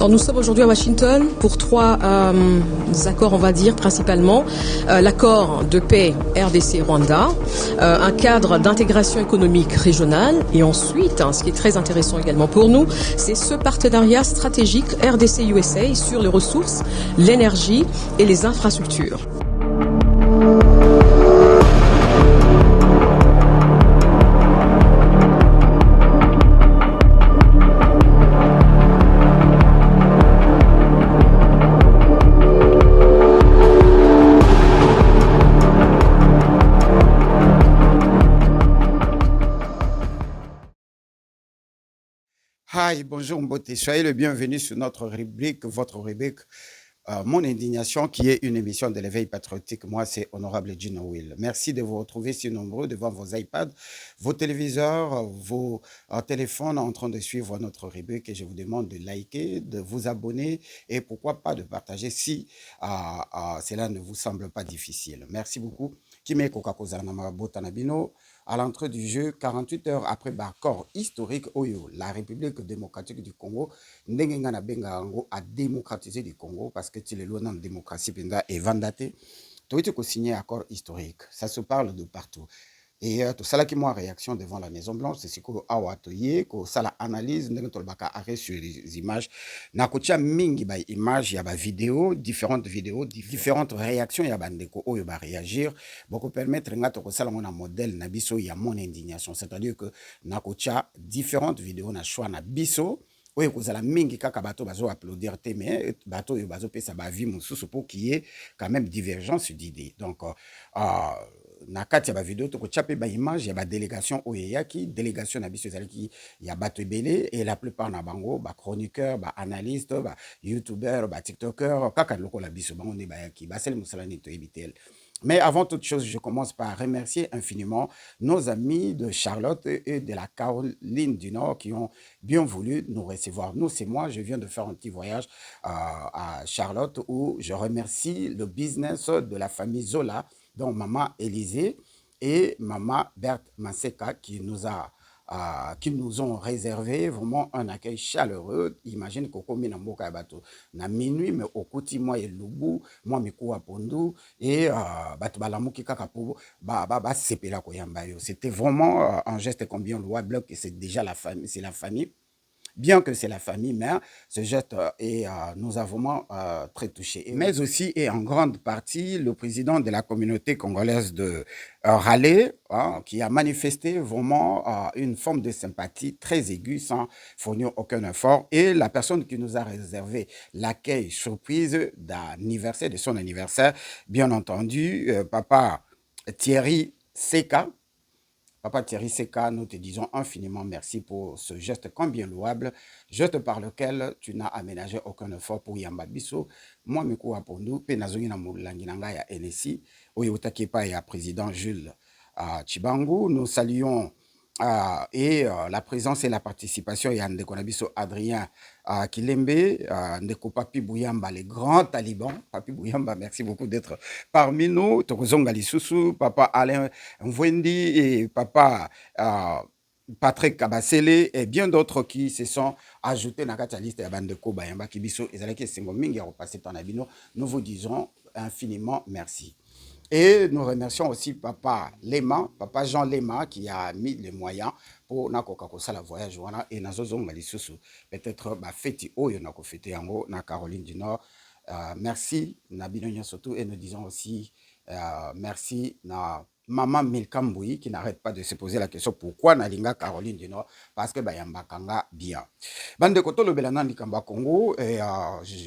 Alors, nous sommes aujourd'hui à Washington pour trois accords, on va dire, principalement. L'accord de paix RDC-Rwanda, un cadre d'intégration économique régionale et ensuite, ce qui est très intéressant également pour nous, c'est ce partenariat stratégique RDC-USA sur les ressources, l'énergie et les infrastructures. Hi, bonjour Mbote, soyez le bienvenu sur notre rubrique, votre rubrique Mon indignation, qui est une émission de l'éveil patriotique. Moi, c'est Honorable Gino Will. Merci de vous retrouver si nombreux devant vos iPads, vos téléviseurs, vos téléphones en train de suivre notre rubrique et je vous demande de liker, de vous abonner et pourquoi pas de partager si cela ne vous semble pas difficile. Merci beaucoup. Kime Kokakoza Botanabino. À l'entrée du jeu, 48 heures après l'accord historique Oyo, la République démocratique du Congo, Ndengengana Bengango a démocratisé du Congo parce que tu le loin dans la démocratie et vandaté. Tu as signé un accord historique. Ça se parle de partout. Et tout ça qui moi réaction devant la Maison Blanche, c'est ce que awatoye, que ça la analyse, n'est que baka arrêt sur les images. Na kocha mingi ba images, y a ba vidéos, différentes réactions, y a ba ndeko oyo ba réagir, beaucoup permettre ngato ko sala mona modèle na biso ya mon indignation, c'est-à-dire que na kocha différentes vidéos na choix na biso. Oui, vous avez mingi kaka bato bazo applaudir te mais bato yo bazo pesa ba vie mususu pour qu'il y ait quand même divergence d'idées. Donc na kati ya ba vidéo to ko chape ba image ya ba délégation oyeyaki délégation na biso ezalaki ya bato ebele et la plupart na bango ba chroniqueur ba analyste ba youtubeur ba tiktoker kaka lokola biso bango ne bayaki basel musalani to ebitel. Mais avant toute chose, je commence par remercier infiniment nos amis de Charlotte et de la Caroline du Nord qui ont bien voulu nous recevoir. Nous, c'est moi, je viens de faire un petit voyage à Charlotte où je remercie le business de la famille Zola, dont maman Élisée et maman Berthe Maseka qui nous ont réservé vraiment un accueil chaleureux. Imagine Koko Minamboka Bato na minuit, mais au côté moi et Lubu, moi Mikou Pondu et Bato Balamuki Kakapo, Sepela Koyambayo. C'était vraiment un geste combien louable que c'est déjà la famille, c'est la famille. Bien que c'est la famille, mais ce geste nous a vraiment très touchés. Mais aussi, et en grande partie, le président de la communauté congolaise de Raleigh, qui a manifesté vraiment une forme de sympathie très aiguë sans fournir aucun effort. Et la personne qui nous a réservé l'accueil surprise d'anniversaire, de son anniversaire, bien entendu, Papa Thierry Seka. Papa Thierry Seka, nous te disons infiniment merci pour ce geste combien louable, geste par lequel tu n'as aménagé aucun effort pour Yamba Bisso. Moi, je suis pour nous, Penazongi na Moulangina ya NSI, Oyutakepa et à président Jules Chibangu. Nous saluons la présence et la participation de Ndeko Nabiso Adrien Kilembe, Ndeko Papi Bouyamba, les grands talibans. Papi Bouyamba, merci beaucoup d'être parmi nous. Tokozonga Lisusu, Papa Alain Mwendi et Papa Patrick Kabasele et bien d'autres qui se sont ajoutés dans la liste de Bandeko Bayamba Kibiso et Zalaki Sengo Mingi à repasser ton abino. Nous vous disons infiniment merci. Et nous remercions aussi Papa Lema, Papa Jean Lema qui a mis les moyens pour Nakoka la voyage et Nazozonga Lisusu. Peut-être fêti Oyo Nako fêté Yango na Caroline du Nord. Merci Nabino surtout et nous disons aussi merci na Maman Milkamboui qui n'arrête pas de se poser la question pourquoi Nalinga Caroline du Nord parce que Bayamba Kanga bien. Bande Koto le Belanan Kamba Congo et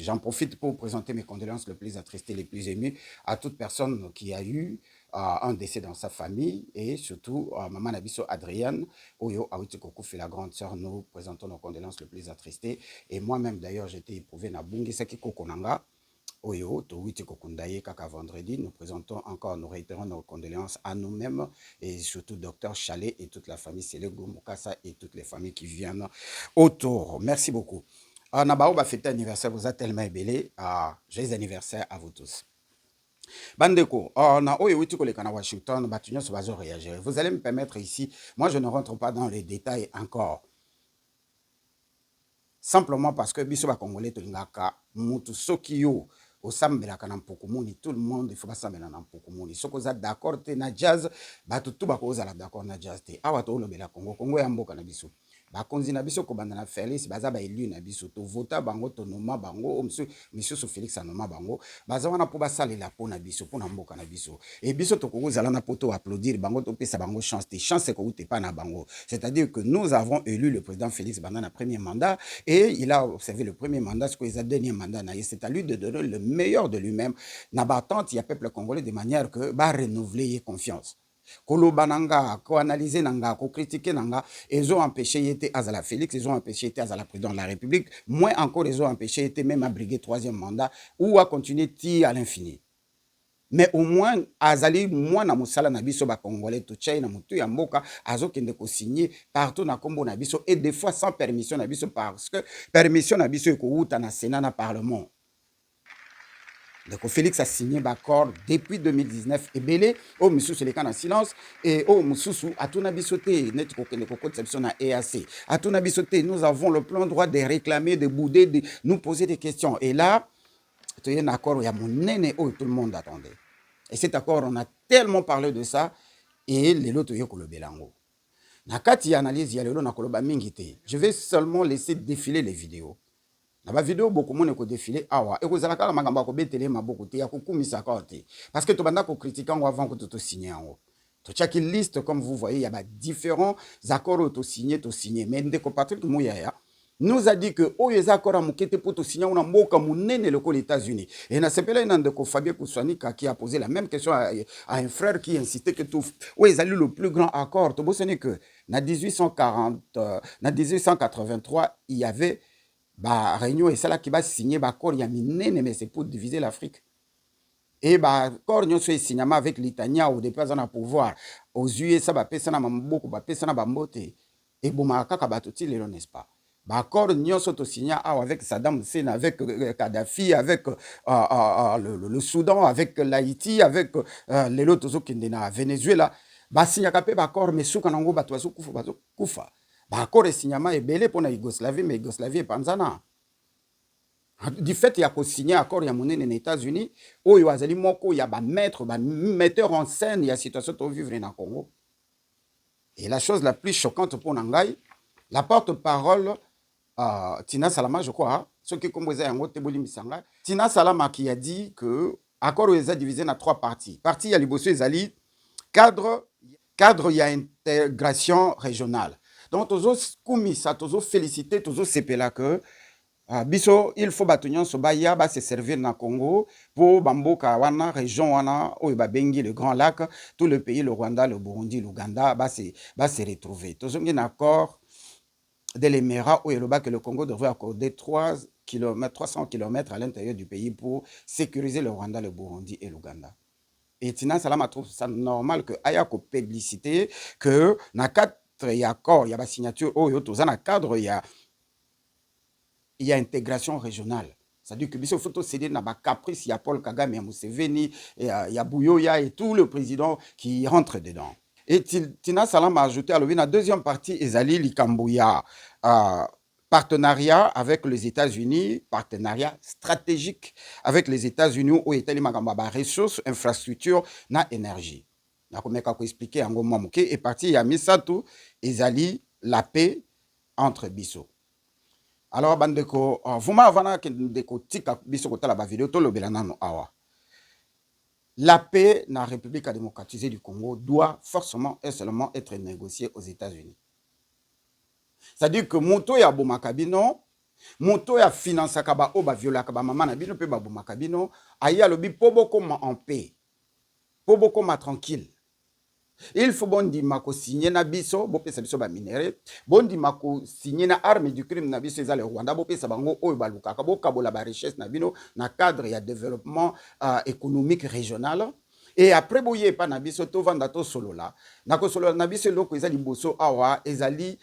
j'en profite pour présenter mes condoléances les plus attristées, les plus émues à toute personne qui a eu un décès dans sa famille et surtout Maman Nabiso Adrienne Oyo Awiti Kokufi la grande sœur. Nous présentons nos condoléances les plus attristées et moi-même d'ailleurs j'étais éprouvé na Bungi Saki Kokonanga. Oyo, Towiti Kokundaye, Kaka vendredi, nous présentons encore, nous réitérons nos condoléances à nous-mêmes et surtout Docteur Chalet et toute la famille Selego Mukasa et toutes les familles qui viennent autour. Merci beaucoup. Nabao va fêter anniversaire, vous êtes tellement ébélé. Joyeux anniversaire à vous tous. Bandeko, na oyo witi koleka na Washington, batunyo so bazo réagir. Vous allez me permettre ici, moi je ne rentre pas dans les détails encore. simplement parce que biso ba congolais tolingaka mutu soki yo osambelaka na mpukumuni, tout le monde il faut basambela na mpukumuni. Soko za d'accord te na jazz, bato tout bakozala d'accord na jazz te. Awa to lobela Congo, Congo ya mboka na biso. Bakonzi na biso kobanda na Félix baza ba élu na biso to vota bango to noma bango monsieur Félix anoma bango baza wana po basalela po na biso po na mboka na biso et biso to kozala na poto applaudir bango to pesa bango chance te chance ko ute pas na bango, c'est-à-dire que nous avons élu le président Félix pendant le premier mandat et il a observé le premier mandat ce qu'il a dernier mandat na c'est à lui de donner le meilleur de lui-même na batante il y a peuple congolais de manière que ba renouveler confiance. Koloba nanga, ko analyser nanga, ko critiquer nanga, ils ont empêché était Azala Félix, ils ont empêché était Azala président de la République, moins encore ils ont empêché était même à briguer troisième mandat ou à continuer à l'infini. Mais au moins Azali moi na musala na biso ba congolais to tchai na mutu ya mboka azo kende ko signer partout na kombo na biso et des fois sans permission na biso parce que permission na biso ko uta na Sénat na parlement. Donc Félix a signé l'accord depuis 2019 et belé au monsieur les cas en silence et au monsieur à tout nabisoté net conception à EAC à tout nabisoté nous avons le plein droit de réclamer de bouder de nous poser des questions et là tu as un accord où il y a mon néné où tout le monde attendait et cet accord on a tellement parlé de ça et les autres yo le belango nakati analyse ya lelo na koloba mingité je vais seulement laisser défiler les vidéos. La vidéo beaucoup moins ko défilé awa et ko zalaka makambo ko betele maboko te ya ko kumisa ka te parce que to banda ko critiquer avant que to signer en haut to chaque liste comme vous voyez il y a différents accords to signer mais ndeko Patrick Muyaya nous a dit que o les accords amukete pour to signer on mboka munene le ko les États-Unis et na sepela ina ndeko Fabien Kouswanika qui a posé la même question à un frère qui insistait que tout o ils allaient le plus grand accord to bosene que na 1840 na 1883 il y avait bah réunion et ça là qui va signer bah accord ya minene mais c'est pour diviser l'Afrique et bah accord nous soit signé avec l'Itania ou des personnes à pouvoir aux USA bah pesa na mamboko bah pesa na bambote et boma kaka batoti lelo n'est-ce pas bah accord nous soit signé avec Saddam Hussein avec Kadhafi avec le Soudan avec l'Haïti avec les autres qui na Venezuela bah signé capé bah accord mais sous kanango bah toi sous kufa bah accord et signement est belé pour la Yougoslavie mais Yougoslavie est panzana du fait il y a ko signé accord ya monene les États-Unis o yo azali moko ya ba maître ba metteur en scène ya situation to vivre na Congo et la chose la plus choquante pour Nangai la porte-parole Tina Salama je crois ce qui composait yango te boli misanga Tina Salama qui a dit que accord est divisé en trois parties partie ya liboso ezali cadre ya intégration régionale. Donc, tous kumisa, tous féliciter, tous sepela que biso il faut batunyan so baya ba se servir na Congo pour bamboka wana région wana o ba bengi le Grand Lac, tout le pays le Rwanda, le Burundi, l'Ouganda ba se retrouver. Tous un accord de l'Émirat où il que le Congo devrait accorder 300 km à l'intérieur du pays pour sécuriser le Rwanda, le Burundi et l'Ouganda. Et Tina Salama trouve ça normal que aya ko publicité que na quatre accord il y a la signature oh yo tozana cadre il y a intégration régionale. C'est-à-dire que biso photo céder na ba caprice il y a Paul Kagame ya Museveni il y a Bouyoya et tout le président qui rentre dedans. Et Tina Salama a ajouté à la deuxième partie ezali likambuya partenariat avec les États-Unis, partenariat stratégique avec les États-Unis où États magamba ressources, infrastructures, na énergie. Na komeka ko expliquer en gros et parti ya misatu ezali la paix entre biso. Alors bandeko vuma avana ke ndeko tika biso kotala ba vidéo to lobela nano awa. La paix na République démocratisée du Congo doit forcément et seulement être négociée aux États-Unis. C'est-à-dire que moto ya bomakabino, moto ya finance kaba oba viola kaba mama na bino pe ba bomakabino, aya lobi poboko ma en paix. Poboko ma tranquille. Il faut bon di mako signer na biso, bo pesa biso ba minéraux, bon di mako signer na arme du crime na biso ezale Rwanda, bo pesa bango oyo baluka ka bo kabola ba richesse na bino na cadre ya développement économique régional. Et après boye pa na biso to vanda to solo la, na ko solo na biso loko ezali boso awa ezali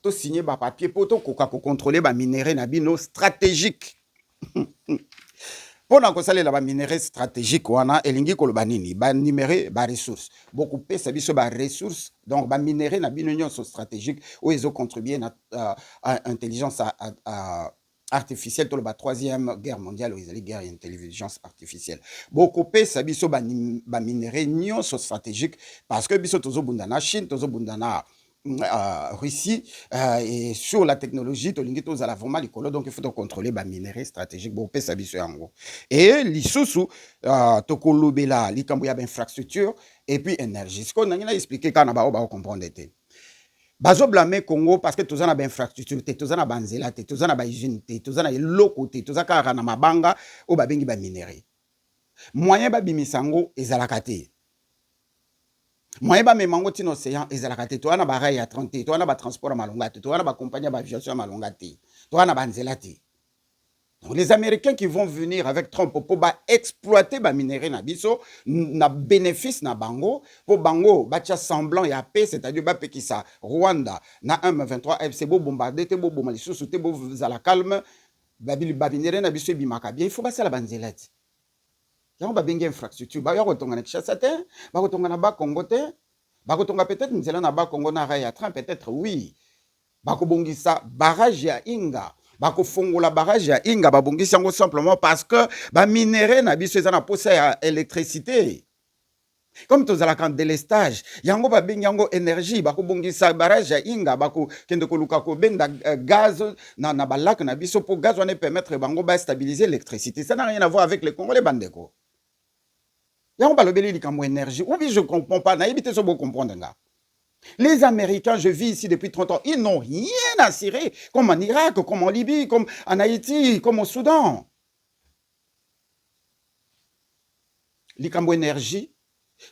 to signer ba papier pour to koka ko contrôler ba minéraux na bino stratégique. Pona kosalela ba minerais stratégique wana elingi koloba nini ba numéré ba ressources beaucoup pesa biso ba ressources donc ba minerais na bino nyonso stratégique où ils ont contribué à intelligence artificielle to la troisième guerre mondiale où ils allaient guerre intelligence artificielle beaucoup pesa biso ba minerais nyonso stratégique parce que biso tozo bundana Chine tozo bundana Russie et sur la technologie, to la vraiment likolo donc il faut contrôler les minéraux stratégiques bon pesa biso yango et lisusu to kolobela likambo ya infrastructure et puis énergie ce qu'on a expliqué quand on va comprendre été bazo blâmer Congo parce que toza na ba infrastructure te toza na banzela te toza na ba usine te toza na eloko te toza kaka na mabanga o ba bengi ba minéraux moyen ba bimisango ezalaka te moyen ba memango tino océan ezalaka te toana ba rail ya 30 toana ba transport à malonga te toana ba compagnie ba aviation à malonga te toana ba nzela te. Donc les Américains qui vont venir avec Trump pour exploiter ba minerai na biso na bénéfice na bango pour bango ba tia semblant ya paix c'est-à-dire ba pekisa Rwanda na M23 FC bo bombarder te bo bomali sous te bo zala calme ba minerai na biso bimaka bien il faut ba sala ba nzela te. Yango ba bengi infrastructure ba ya kotonga na Kinshasa te ba kotonga na ba Congo te ba kotonga peut-être nzela na ba Congo na ya train peut-être oui ba ko bongisa barrage ya Inga ba ko fongola barrage ya Inga ba bongisa yango simplement parce que ba minerai na biso eza na posa ya électricité comme tozala kan délestage yango ba bengi yango énergie ba ko bongisa barrage ya Inga ba ko kende ko luka ko benda gaz na ba lac na biso pour gaz on permettre bango ba stabiliser l'électricité ça n'a rien à voir avec les Congolais bandeko. Yango balobeli likambo énergie. Ou bien je ne comprends pas. Naïbité so bon comprendre nga. Les Américains, je vis ici depuis 30 ans, ils n'ont rien à cirer, comme en Irak, comme en Libye, comme en Haïti, comme au Soudan. Likambo énergie,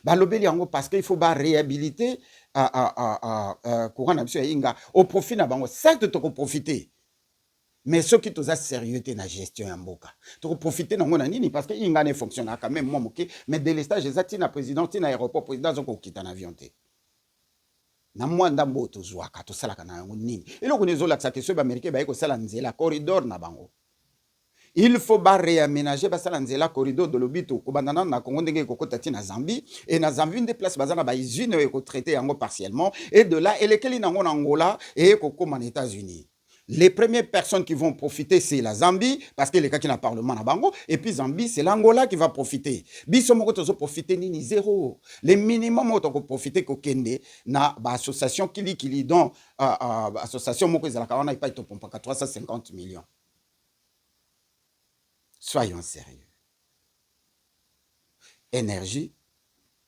balobeli yango parce qu'il faut ba réhabiliter courant na biso ya Inga au profit na bango. Certes, tu peux profiter. Mais ceux qui sont sérieux dans la gestion en boka, tu peux profiter de nini parce que Inga ne fonctionne quand même moi ok, mais dès les stages exacts na président na aéroport président zoko quitter en avion té. Na mwanda mboto zwaka to sala kana nini. Et le connaissons là que ça que ceux américains ba ko sala nzela corridor na bango. Il faut ba réaménager ba sala nzela corridor de l'obito ko bandana na Congo ndenge ko kota na Zambie et na Zambie une des places bazana ba usine ko traiter yango partiellement et de là et lesquels na Angola et ko comme en États-Unis. Les premières personnes qui vont profiter, c'est la Zambie, parce que les cas qui n'ont pas le parlement à Bango, et puis Zambie, c'est l'Angola qui va profiter. Bisomoko tozo profiter nini zéro. Les minimum autant qu'on profiter qu'au Kende, na ba association kili donc association moko ezalaka wana ipa to pompa 350 millions. Soyons sérieux. Énergie,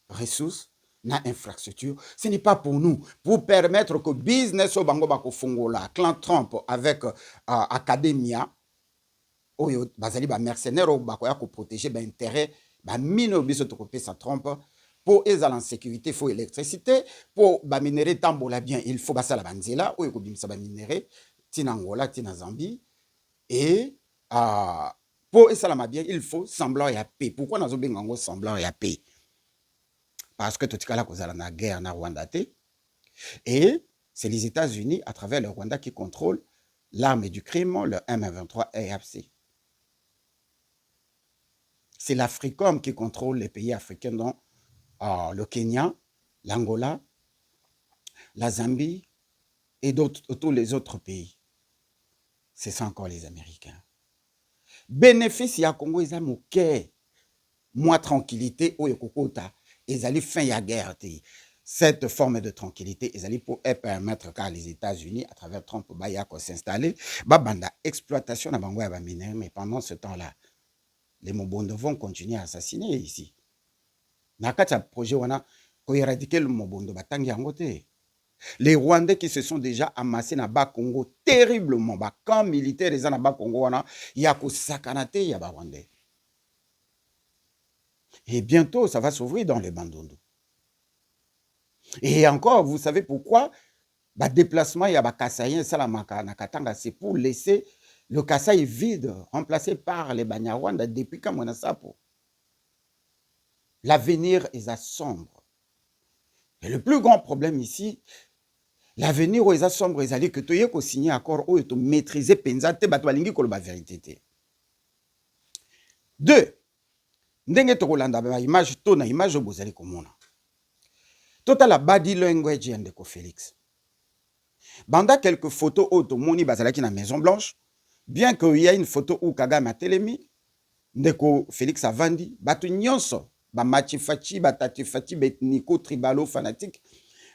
ressources, na infrastructure, ce n'est pas pour nous, pour permettre que business au bango bako fongola, clan Trump avec Academia, oyo bazali ba mercenaires au bako ya ko protéger ba intérêt, ba mino biso to kopé sa Trump pour ezala en sécurité, faut électricité, pour ba minerai tambola bien, il faut basala banzela, oyo ko bimisa ba minerai tina Angola, tina Zambie et pour ezala bien, il faut semblant ya paix. Pourquoi nazo bengango semblant ya paix? Parce que tout est là cause la guerre na Rwanda et c'est les États-Unis à travers le Rwanda qui contrôlent l'arme du crime, le M23 AFC. C'est l'Africom qui contrôle les pays africains dont le Kenya, l'Angola, la Zambie et tous les autres pays. C'est ça encore les Américains. Bénéfice ya Congo ils ont moins tranquillité au Yokokota. Ils allaient fin la guerre. Cette forme de tranquillité, ils allaient pour permettre qu'à les États-Unis, à travers Trump, s'installer, banda exploitation na bango ya ba minéraux, mais pendant ce temps-là, les Mobondo vont continuer à assassiner ici. Nakata projet wana ko éradiquer le Mobondo batangi yango te. Les Rwandais qui se sont déjà amassés na ba Congo terriblement, ba camp militaire les na ba Congo wana ya ko sakanate ya ba Rwandais. Et bientôt, ça va s'ouvrir dans les Bandundu. Et encore, vous savez pourquoi? Bah, déplacement, il y a Kassaïen, Salamaka, Nakatanga, c'est pour laisser le Kasaï vide, remplacé par les Banyarwanda depuis quand on a ça pour. L'avenir est sombre. Et le plus grand problème ici, l'avenir est sombre, c'est que tu as signé un accord où tu maîtrises Penzate, tu as la vérité. Deux, ndenge tokolanda ba image to na image bozali komona. Total la body language ya ndeko Félix. Banda quelques photos auto moni bazalaki na Maison Blanche, bien qu'il y a une photo où Kagame a telemi, ndeko Félix avandi, batu nyonso, ba machifachi, ba tatifachi, betniko, tribalo, fanatique,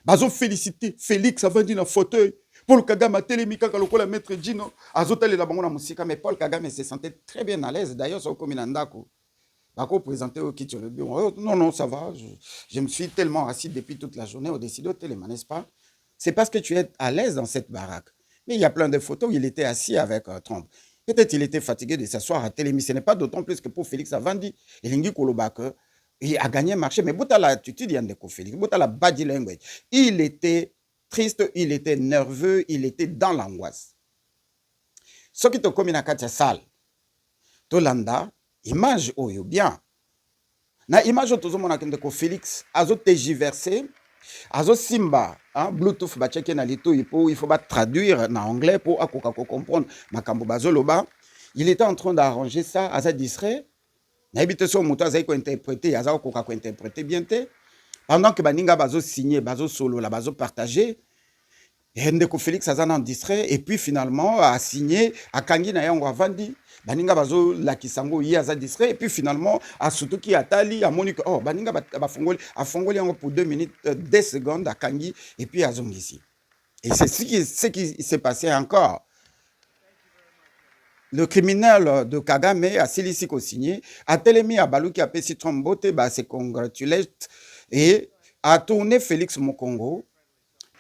bazo félicité Félix avandi na fauteuil. Paul Kagame a telemi kaka lokola maître Gino, azotale la bango na musika, mais Paul Kagame se sentait très bien à l'aise. D'ailleurs, so comme Nandako. Bako présenté au kit le bureau. Non, non, ça va. Je me suis tellement assis depuis toute la journée au décidé au téléman, n'est-ce pas? C'est parce que tu es à l'aise dans cette baraque. Mais il y a plein de photos où il était assis avec Trump. Peut-être il était fatigué de s'asseoir à Télémi. Ce n'est pas d'autant plus que pour Félix Avandi, il a gagné un marché. Mais Bouta l'attitude, il y a Félix. Bouta la body language. Il était triste, il était nerveux, il était dans l'angoisse. Ce qui te commis dans la salle, Tolanda, image oyo bien. Na image tozomona ndeko Félix azo tergiversé, azo simba, hein, Bluetooth ba checker na lito il faut ba traduire en anglais pour akoka ko comprendre makambo bazoloba. Il était en train d'arranger ça, aza distrait. Na ebite so moto aza ko interpréter, aza ko interpréter bien té. Pendant que baninga bazo signer, bazo solo la bazo partager. Et ndeko Félix aza en distrait et puis finalement a signé a kangi na yango avandi. Baninga bazo la kisango yi aza distrait et puis finalement a sutuki atali a monique oh baninga ba fongoli yango pour 2 minutes 10 secondes a kangi et puis a zongisi. Et c'est ce qui s'est passé encore. Le criminel de Kagame a Silisi ko signé a telemi a baluki a pesi trombote ba se congratulate et a tourné Félix Mokongo.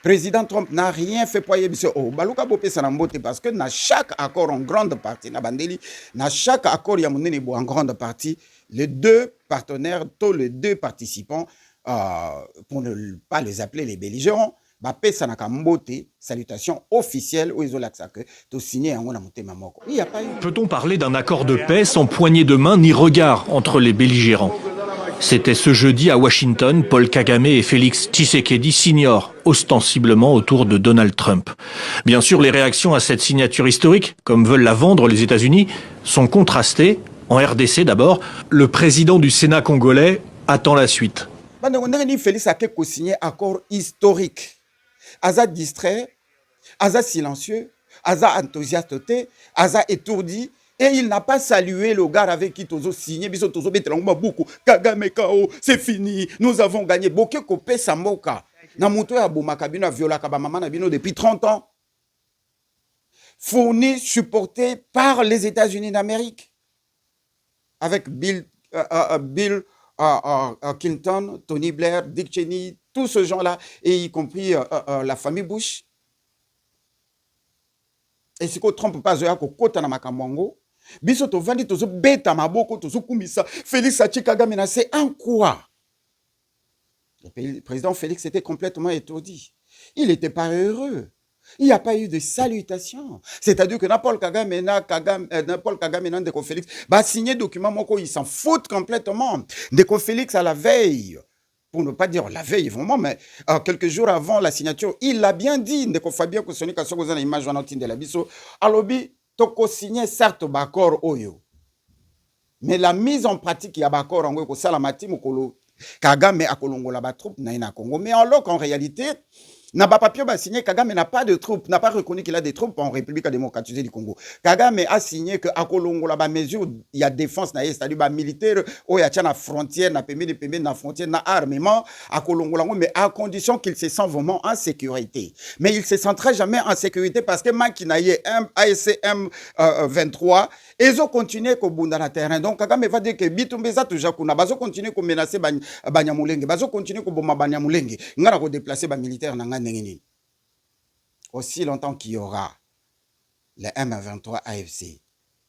Président Trump n'a rien fait pour y oh baluka bopé sanambote parce que na chaque accord en grande partie na bandeli na chaque accord ya monene bo en grande partie les deux partenaires tous les deux participants pour ne pas les appeler les belligérants ba pesa na kambote salutation officielle aux olaxa que to signé en na motema moko. Il y a pas eu. Peut-on parler d'un accord de paix sans poignée de main ni regard entre les belligérants? C'était ce jeudi à Washington, Paul Kagame et Félix Tshisekedi s'ignorent ostensiblement autour de Donald Trump. Bien sûr, les réactions à cette signature historique, comme veulent la vendre les États-Unis, sont contrastées. En RDC d'abord, le président du Sénat congolais attend la suite. Félix a signé un accord historique. Aza distrait, Aza silencieux, Aza enthousiaste, Aza étourdi. Et il n'a pas salué le gars avec qui Tozo signé, beaucoup. Kagame Kao, c'est fini, nous avons gagné. Boke Kope Samoka. Namuto ya Bomakabino viola Kabamama Nabino depuis 30 ans. Fourni, supporté par les États-Unis d'Amérique. Avec Bill Clinton, Tony Blair, Dick Cheney, tous ces gens-là, et y compris la famille Bush. Et c'est que Trump pas à Kota na Makamongo. Biso to vandi tozo beta maboko tozo kumisa Félix Kagame na c'est en quoi? Le président Félix était complètement étourdi. Il n'était pas heureux. Il n'y a pas eu de salutation. C'est-à-dire que Paul Kagame et Ndeko Félix va signer document moko, ils s'en foutent complètement. Ndeko Félix à la veille, pour ne pas dire la veille vraiment, mais quelques jours avant la signature, il l'a bien dit. Ndeko Fabien Kosoni Kasoko zana image wanoti de la biso alobi toko signé certes bakor oyo. Mais la mise en pratique ya bakor en ko salamati mokolo Kagame a kolongola ba troupe na ina Congo, mais alors qu'en réalité n'a pas papier signé, Kagame n'a pas de troupes, n'a pas reconnu qu'il a des troupes en République démocratique du Congo. Kagame a signé que à Kolongo la mesure il y a défense na c'est-à-dire ba militaire au ya na frontière na pembe na frontière na armement à Kolongo la mais à condition qu'il se sent vraiment en sécurité. Mais il se sentrait jamais en sécurité parce que Makinaye ASM 23 ils ont continué ko bunda na terrain. Donc Kagame va dire que bitumbeza toujours kuna bazo continuer ko menacer Banyamulenge, bazo continuer ko bomba Banyamulenge, ngara ko déplacer ba militaire na aussi longtemps qu'il y aura les M23 AFC,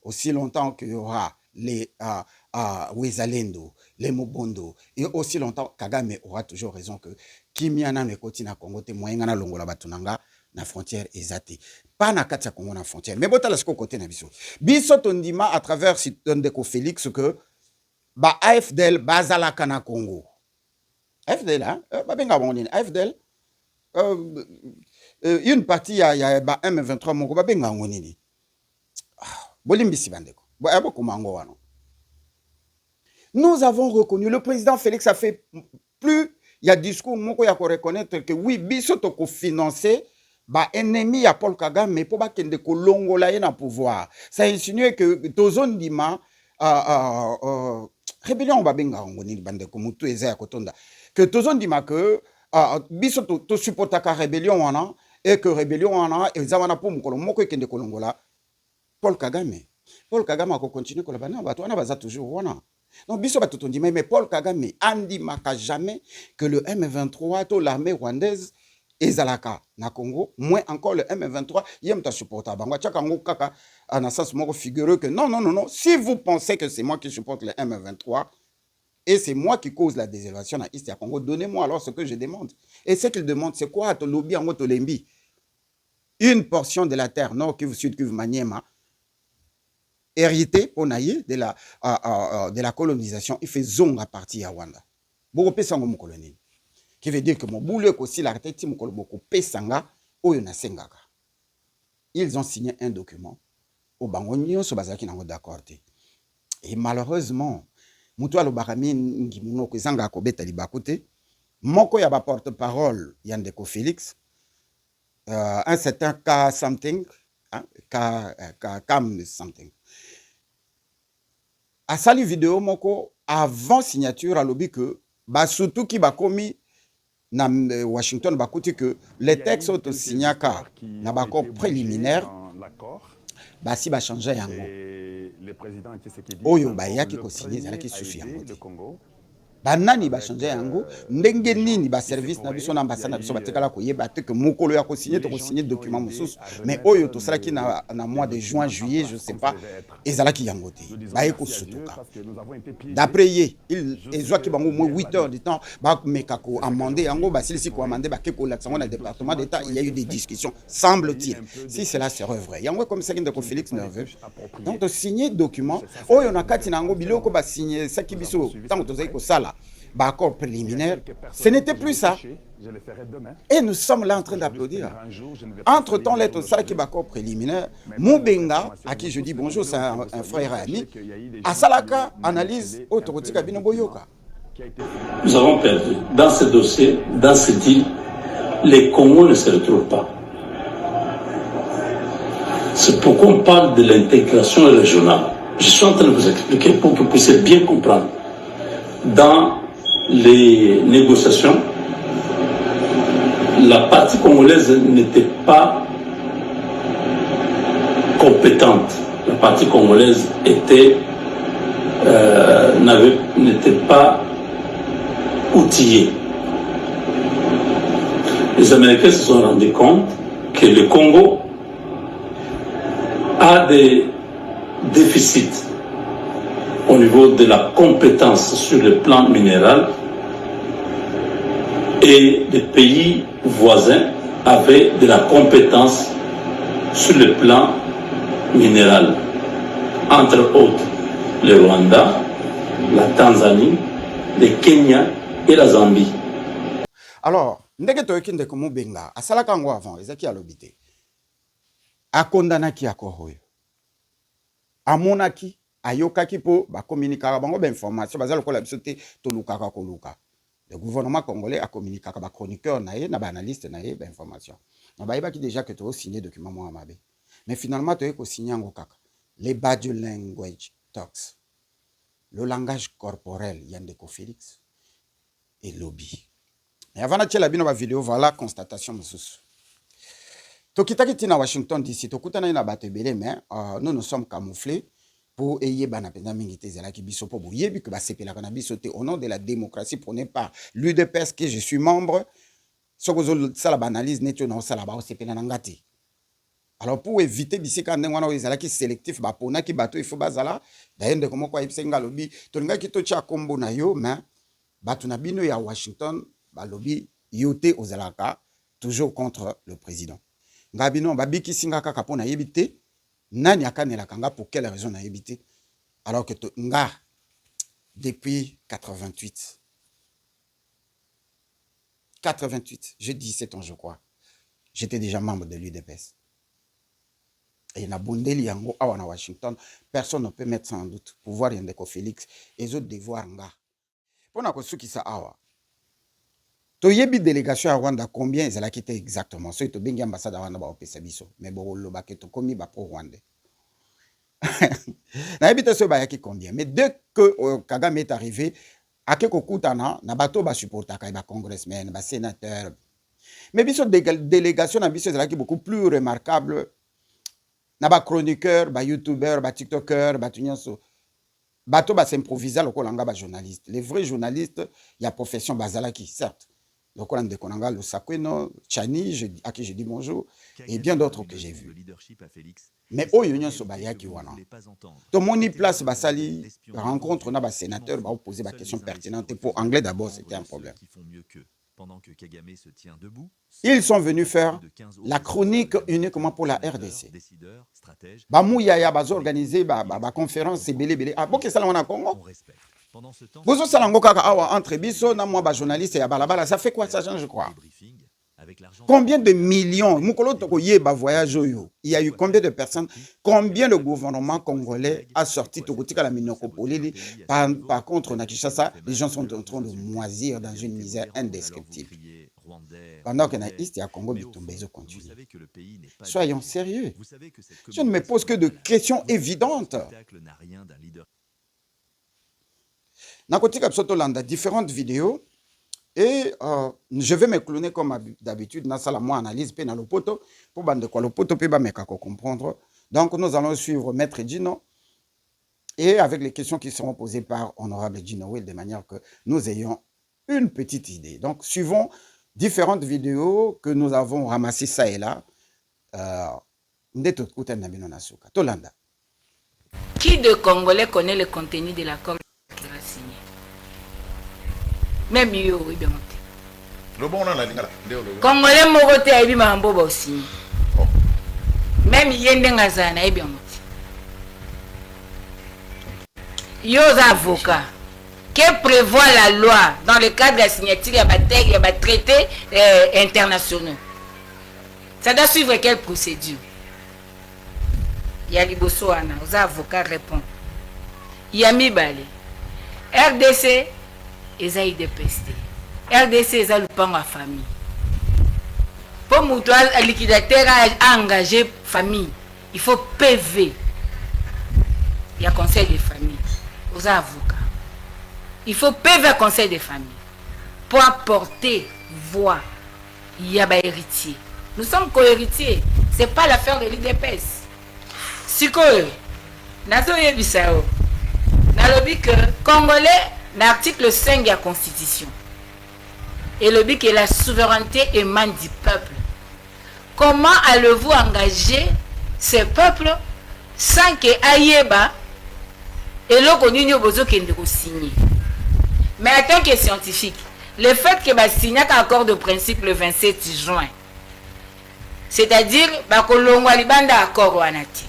aussi longtemps qu'il y aura les Wezalendo, les Mobondo, et aussi longtemps Kagame aura toujours raison que Kimiana ne koti na Congo te moyen na longola batunanga na frontière ezate. Pas na katia Congo na frontière. Mais bota la siko côté na biso. Biso tondima à travers Ndeko Félix que ba AFDL bazala kana Congo. AFDL hein, ba benga bonini AFDL une partie ya M23 moko ba benga ngonini bolimbisi bandeko bo kumango wano Nous avons reconnu, le président Félix a fait plus, il y a discours, il y a reconnaître que oui, biso toko financer, bah ennemi à Paul Kagame, mais pour pas qu'il ne colongo là na pouvoir. Ça insinue que Tozon Dima, rébellion babenga ngoni bande ko mutu eza kotonda. Que Tozon Dima que biso to supporta ka rébellion wana et que rébellion wana ezamana pour mukolo moko kende kolongo là. Paul Kagame a continué ko la bana ba to wana baza toujours wana. Non, biso batutondi mais Paul Kagame andi maka jamais que le M23 to l'armée rwandaise ezalaka na Congo, moins encore le M23 yem ta supporta bangwa tchaka ngo kaka en sens moko figureux que non, si vous pensez que c'est moi qui supporte le M23 et c'est moi qui cause la désolation à East Congo, donnez-moi alors ce que je demande. Et ce qu'il demande, c'est quoi to lobby en to lembi? Une portion de la terre nord Kivu Sud Kivu Maniema hérité onaye de la colonisation, il fait zone à partir à Rwanda. Beaucoup pesanga mon colonie. Qui veut dire que mon boulot aussi la tête mon colo beaucoup pesanga oyona sengaka. Ils ont signé un document au bangonio so bazaki nango d'accord. Et malheureusement, mutu alobarami ngimuno ko zanga ko beta libakote, moko ya ba porte-parole Yandeko Félix, un certain K something, hein, K something. A sali vidéo moko avant signature à lobby que bah surtout qui ba commis na Washington ba kuti que les textes auto signaka na ba corps préliminaire bah si ba changer yango oyo ba yaki ko signer zalaki susu yango banani ba changer yango ndenge nini ba service na biso na ambassade na biso batekala ko yeba te que mokolo ya ko signer document mususu mais oyo to sala ki na mois de juin juillet je sais pas ezalaki yango te ba eko sutuka d'après ye il ezwa ki bango moins 8 heures de temps ba meka ko amender yango ba silisi ko amender ba ke ko l'accent na département d'état il y a eu des discussions semble-t-il si cela serait vrai yango comme ça Ndeko Félix nerveux donc de signer document oyo na kati nango biloko ba signer ça ki biso tant to zai ko sala accord préliminaire, ce n'était plus ça. Et nous sommes là en train d'applaudir. Entre-temps, l'être ça qui est accord préliminaire, Moubenga, à qui je dis bonjour, c'est un frère et ami, à Salaka, analyse autorité Kabino Boyoka. Nous avons perdu. Dans ce dossier, dans ce deal, les Congos ne se retrouvent pas. C'est pourquoi on parle de l'intégration régionale. Je suis en train de vous expliquer pour que vous puissiez bien comprendre. Dans les négociations, la partie congolaise n'était pas compétente. La partie congolaise n'était pas outillée. Les Américains se sont rendus compte que le Congo a des déficits au niveau de la compétence sur le plan minéral et les pays voisins avaient de la compétence sur le plan minéral. Entre autres, le Rwanda, la Tanzanie, le Kenya et la Zambie. Alors, ndenge toyoki Ndeko Moubenga, asalaka ngo avant, ezaki alobite. Akondanaki akoro oyo. Amonaki ayokaki po ba communiquer bango ba information bazalo ko la biso te to lukaka ko luka. Le gouvernement congolais a communiqué avec ba chroniqueur naé na ba analyste naé ba information. Na ba yebaki déjà que to signé document mo amabe. Mais finalement to ko signé ngo kaka. Les body language talks. Le langage corporel Yandeko Félix et lobby. Et avant de la bino ba vidéo voilà constatation mususu. Tokitaki tina Washington DC tokutana na batebele mais nous sommes camouflés pour ayer banapenda mingite zelaki biso po boyebi que ba sepela kana biso te au nom de la démocratie prônée par l'UDPS que je suis membre sokozo sala banalise neto na sala ba sepela ngati. Alors pour éviter bisika ndengwana ezalaki sélectif ba pona ki bato il faut bazala d'ailleurs comment quoi isenga lobby to ngaki to cha kombo na yo mais bato na bino ya Washington ba lobby yote ozalaka toujours contre le président. Ngabino babiki singa kaka pona yebite nani akanela kanga pour quelle raison na yebite alors que nga depuis 88 j'ai 17 ans je crois j'étais déjà membre de l'UDPS Et na bondeli yango awa na Washington, personne ne peut mettre ça en doute. Pouvoir yandeko Félix et autres devoir nga. Pona ko suki sa awa. To yebi délégation à Rwanda combien ils allaient quitter exactement. So to bengi ambassade à Rwanda ba opesa biso. Mais bo loba ke to komi ba pro Rwandais. Na yebi te so ba yaki combien. Mais dès que Kagame est arrivé, akeko kutana na bato ba supporta ka ba congressmen, ba sénateur. Mais biso délégation na biso ezalaki beaucoup plus remarquable. Na ba chroniqueur, ba youtubeur, ba tiktoker, ba tunyanso. Bato ba s'improviser lokolanga ba journaliste. Les vrais journalistes, il y a profession bazalaki, certes. Lokola ndekonanga le Sakweno, Chani, à qui je dis bonjour, et bien d'autres que j'ai vus. Mais au union sobayaki wana. Tout moni place basali rencontre na ba sénateur ba poser ba question pertinente pour anglais d'abord, c'était un problème. Ils sont venus faire la chronique uniquement pour la RDC. Bamouya ya bazo organiser ba conférence c'est belé. Ah bon que ça là on a Congo. Bozo salango kaka awa entre biso na moi ba journaliste ya balabala, ça fait quoi ça je crois. Combien de millions mukolo toko yeba voyage oyo. Il y a eu combien de personnes, combien le gouvernement congolais a sorti tokotika la minokopolili par contre na Kinshasa, les gens sont en train de moisir dans une misère indescriptible. Pendant que na East et à Congo Bitumbezo continue. Soyons sérieux. Je ne me pose que de questions évidentes. Nakotika Psotolanda, différentes vidéos. Et je vais me cloner comme d'habitude, dans la moi analyse, puis dans le poteau, pour bande quoi le poteau, puis me comprendre. Donc nous allons suivre Maître Gino, et avec les questions qui seront posées par Honorable Gino Will, de manière que nous ayons une petite idée. Donc suivons différentes vidéos que nous avons ramassées ça et là. Tolanda. Qui de Congolais connaît le contenu de l'accord qu'il a signé? Même yo, oui, bien monté. Le bon, on a dit. Congolais, Mogote, a eu un beau aussi. Même Yendengazana, a bien monté. Yo, avocats, que prévoit la loi dans le cadre de la signature, il y a des traités internationaux. Ça doit suivre quelle procédure? Il y a Libosoana, aux avocats répondent. Il y a Mibale. RDC. Ils de peste. RDC, ils ont le pan à famille. Pour Moutoual, le liquidateur a engagé famille. Il faut PV. Il y a conseil de famille. Aux avocats. Il faut PV à conseil de famille. Pour apporter voix. Il y a des héritiers. Nous sommes co-héritiers. Ce n'est pas l'affaire de l'IDPS. Si que nous avons vu ça. Nous avons dit que Congolais. L'article 5 de la Constitution. Et le but que la souveraineté émane du peuple. Comment allez-vous engager ce peuple sans que Ayeba et l'Okonunio Bozo qui ne signé? Mais en tant que scientifique, le fait que va signer un accord de principe le 27 juin, c'est-à-dire que l'on va libanda accord au Anati.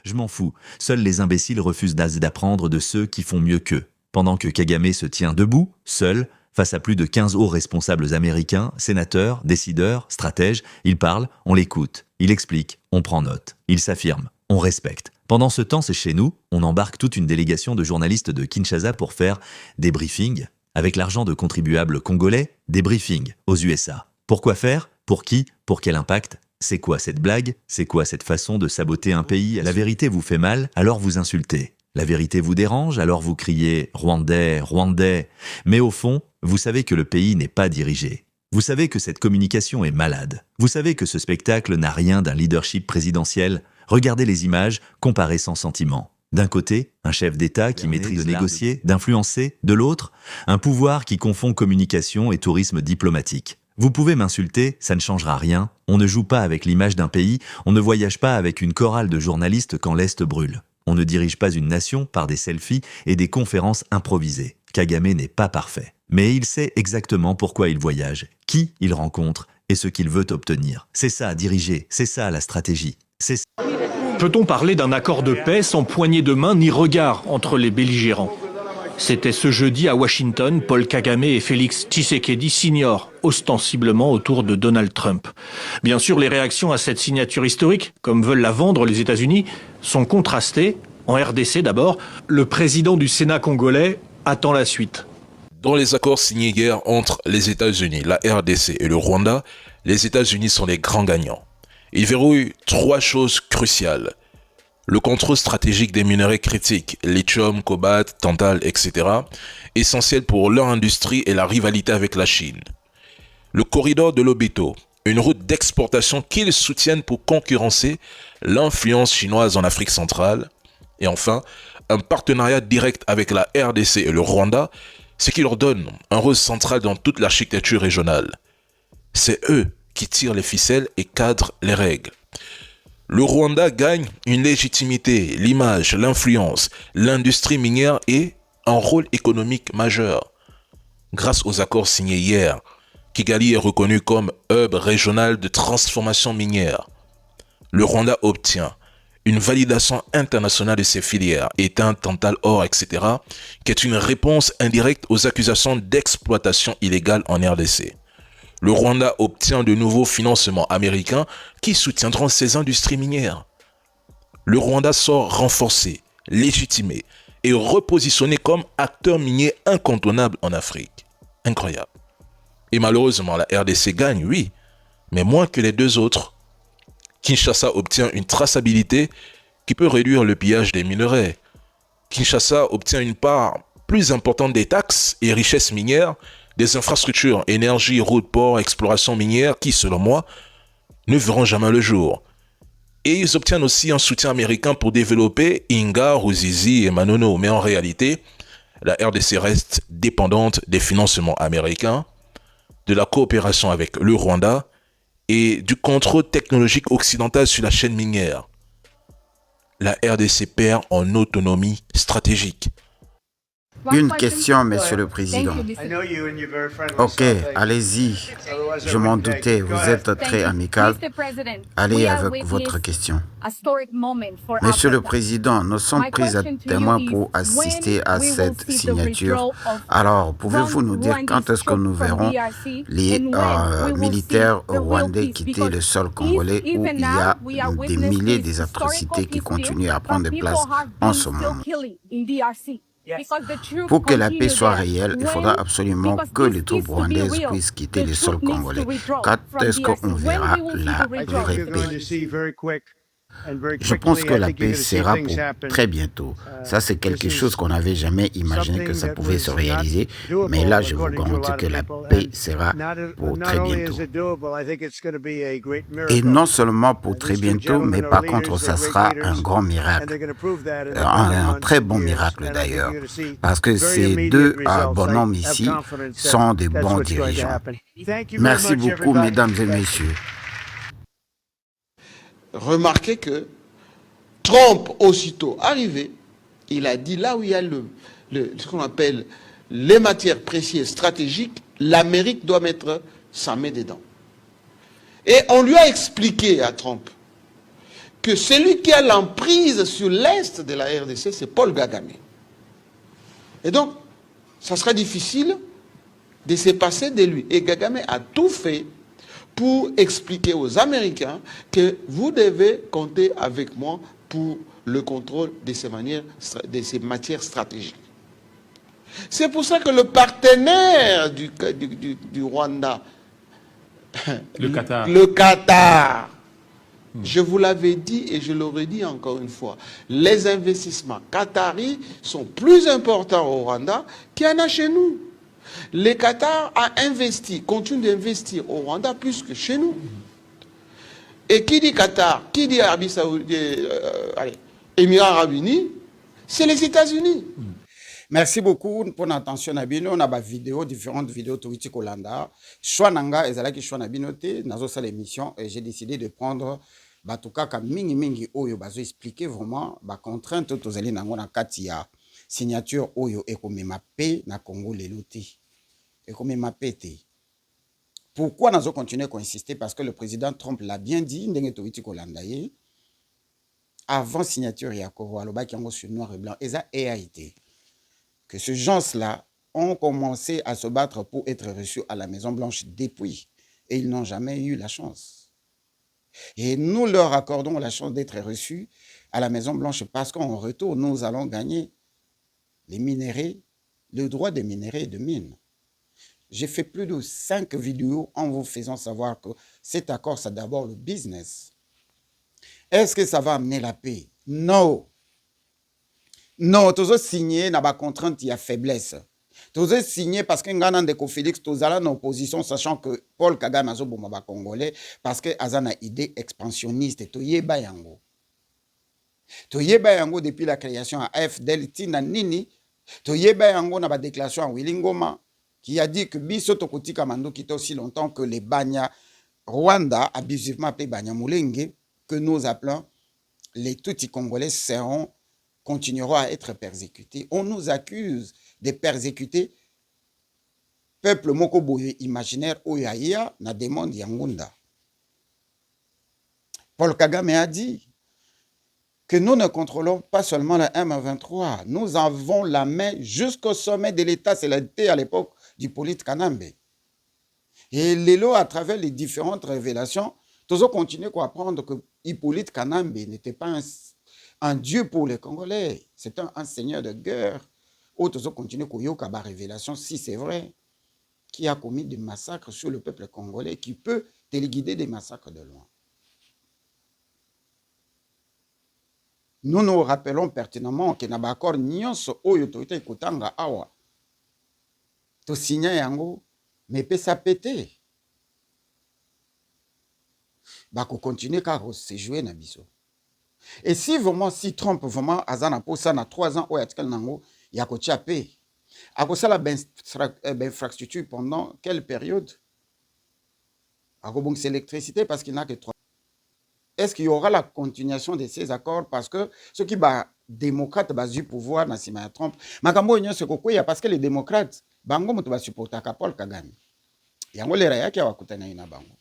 Je m'en fous. Seuls les imbéciles refusent d'apprendre de ceux qui font mieux qu'eux. Pendant que Kagame se tient debout, seul, face à plus de 15 hauts responsables américains, sénateurs, décideurs, stratèges, il parle, on l'écoute. Il explique, on prend note. Il s'affirme, on respecte. Pendant ce temps, c'est chez nous, on embarque toute une délégation de journalistes de Kinshasa pour faire des briefings. Avec l'argent de contribuables congolais, des briefings aux USA. Pourquoi faire? Pour qui? Pour quel impact? C'est quoi cette blague? C'est quoi cette façon de saboter un pays? La vérité vous fait mal, alors vous insultez. La vérité vous dérange, alors vous criez « Rwandais, Rwandais ». Mais au fond, vous savez que le pays n'est pas dirigé. Vous savez que cette communication est malade. Vous savez que ce spectacle n'a rien d'un leadership présidentiel. Regardez les images, comparez sans sentiment. D'un côté, un chef d'État qui maîtrise de négocier, d'influencer. De l'autre, un pouvoir qui confond communication et tourisme diplomatique. Vous pouvez m'insulter, ça ne changera rien. On ne joue pas avec l'image d'un pays, on ne voyage pas avec une chorale de journalistes quand l'Est brûle. On ne dirige pas une nation par des selfies et des conférences improvisées. Kagame n'est pas parfait. Mais il sait exactement pourquoi il voyage, qui il rencontre et ce qu'il veut obtenir. C'est ça, diriger, c'est ça la stratégie. C'est ça. Peut-on parler d'un accord de paix sans poignée de main ni regard entre les belligérants? C'était ce jeudi à Washington, Paul Kagame et Félix Tshisekedi signorent ostensiblement autour de Donald Trump. Bien sûr, les réactions à cette signature historique, comme veulent la vendre les États-Unis, sont contrastées. En RDC d'abord, le président du Sénat congolais attend la suite. Dans les accords signés hier entre les États-Unis, la RDC et le Rwanda, les États-Unis sont les grands gagnants. Ils verrouillent 3 choses cruciales. Le contrôle stratégique des minerais critiques, lithium, cobalt, tantal, etc., essentiels pour leur industrie et la rivalité avec la Chine. Le corridor de Lobito, une route d'exportation qu'ils soutiennent pour concurrencer l'influence chinoise en Afrique centrale. Et enfin, un partenariat direct avec la RDC et le Rwanda, ce qui leur donne un rôle central dans toute l'architecture régionale. C'est eux qui tirent les ficelles et cadrent les règles. Le Rwanda gagne une légitimité, l'image, l'influence, l'industrie minière et un rôle économique majeur. Grâce aux accords signés hier, Kigali est reconnu comme hub régional de transformation minière. Le Rwanda obtient une validation internationale de ses filières, étain, tantal, or, etc., qui est une réponse indirecte aux accusations d'exploitation illégale en RDC. Le Rwanda obtient de nouveaux financements américains qui soutiendront ses industries minières. Le Rwanda sort renforcé, légitimé et repositionné comme acteur minier incontournable en Afrique. Incroyable. Et malheureusement, la RDC gagne, oui, mais moins que les 2 autres. Kinshasa obtient une traçabilité qui peut réduire le pillage des minerais. Kinshasa obtient une part plus importante des taxes et richesses minières, des infrastructures, énergie, routes, ports, exploration minière qui, selon moi, ne verront jamais le jour. Et ils obtiennent aussi un soutien américain pour développer Inga, Ruzizi et Manono. Mais en réalité, la RDC reste dépendante des financements américains, de la coopération avec le Rwanda et du contrôle technologique occidental sur la chaîne minière. La RDC perd en autonomie stratégique. Une question, Monsieur le Président. Ok, allez-y. Je m'en doutais, vous êtes très amical. Allez avec votre question. Monsieur le Président, nous sommes pris à témoin pour assister à cette signature. Alors, pouvez-vous nous dire quand est-ce que nous verrons les militaires rwandais quitter le sol congolais où il y a des milliers d'atrocités qui continuent à prendre place en ce moment? Pour que la paix soit réelle, il faudra absolument que les troupes rwandaises puissent quitter le sol congolais. Quand est-ce qu'on verra la vraie paix? Je pense que la paix sera pour très bientôt. Ça, c'est quelque chose qu'on n'avait jamais imaginé que ça pouvait se réaliser. Mais là, je vous garantis que la paix sera pour très bientôt. Et non seulement pour très bientôt, mais par contre, ça sera un grand miracle. Un très bon miracle d'ailleurs. Parce que ces 2 bonhommes ici sont des bons dirigeants. Merci beaucoup, mesdames et messieurs. Remarquez que Trump, aussitôt arrivé, il a dit là où il y a ce qu'on appelle les matières précieuses stratégiques, l'Amérique doit mettre sa main dedans. Et on lui a expliqué à Trump que celui qui a l'emprise sur l'Est de la RDC, c'est Paul Kagame. Et donc, ça sera difficile de se passer de lui. Et Kagame a tout fait pour expliquer aux Américains que vous devez compter avec moi pour le contrôle de ces matières stratégiques. C'est pour ça que le partenaire du Rwanda, le Qatar, je vous l'avais dit et je le redis encore une fois, les investissements qataris sont plus importants au Rwanda qu'il y en a chez nous. Le Qatar a investi, continue d'investir au Rwanda plus que chez nous. Et qui dit Qatar, qui dit Arabie Saoudite, Émirats Arabes Unis, c'est les États-Unis. Merci beaucoup pour l'attention. On a des vidéos, différentes vidéos touristiques au Hollanda. Choix nanga, ezalaki choix nabinote, nazo sa l'émission et j'ai décidé de prendre batukaka mingi oyo bazo expliquer vraiment ba contrainte tozali nango na kati ya signature oyo ekomema paix na Congo lelo te. Ekomema paix te. Pourquoi nous continuer à insister? Parce que le président Trump l'a bien dit, avant signature ya Congo, alobaki yango sur noir et blanc, eza EAIT. que ces gens-là ont commencé à se battre pour être reçus à la Maison-Blanche depuis. Et ils n'ont jamais eu la chance. Et nous leur accordons la chance d'être reçus à la Maison-Blanche parce qu'en retour, nous allons gagner les minéraux, le droit des minéraux et de mines. J'ai fait plus de 5 vidéos en vous faisant savoir que cet accord, c'est d'abord le business. Est-ce que ça va amener la paix? Non. Non, tu as signé, na ba contrainte, il y a faiblesse. Tu as signé parce que Ngana Ndeko Félix, tu as en opposition, sachant que Paul Kagame a ba Congolais, parce que Azana idée expansionniste, tu y es bayango. Tu y es bayango depuis la création à FDL, Tina Nini, tu y es bayango na ba déclaration à Willingoma, qui a dit que Biso Tokoti Kamando quitte aussi longtemps que les Banya Rwanda, abusivement appelés Banya Mulenge, que nous appelons les Tutsi Congolais continueront à être persécutés. On nous accuse de persécuter peuple Mokoboye imaginaire Oyaya na demande Yangunda. Paul Kagame a dit que nous ne contrôlons pas seulement la M23, nous avons la main jusqu'au sommet de l'État, c'est l'été à l'époque du Hippolyte Kanambe. Et Lélo, à travers les différentes révélations, toujours continue à apprendre que Hippolyte Kanambe n'était pas un dieu pour les Congolais, c'est un seigneur de guerre. Toujours continue à la révélation, si c'est vrai, qui a commis des massacres sur le peuple congolais, qui peut téléguider des massacres de loin. Nous nous rappelons pertinemment que n'a accord nyonso oyo toité kutanga awa to signa yango mais peut ça péter. Ba ko continuer car se jouer na biso. Et si vraiment si Trump vraiment azana pour ça na 3 ans oyo atikal nango ya ko tchapé. A ko sala ben infrastructure pendant quelle période? A ko bon l'électricité parce qu'il n'a que 3. Est-ce qu'il y aura la continuation de ces accords? Parce que ceux qui sont démocrates basent du pouvoir dans Sima Trump. Makambo union se kokoya parce que les démocrates bango mutu ba supporter Paul Kagame. Yango le raya ki wakutana ina bango.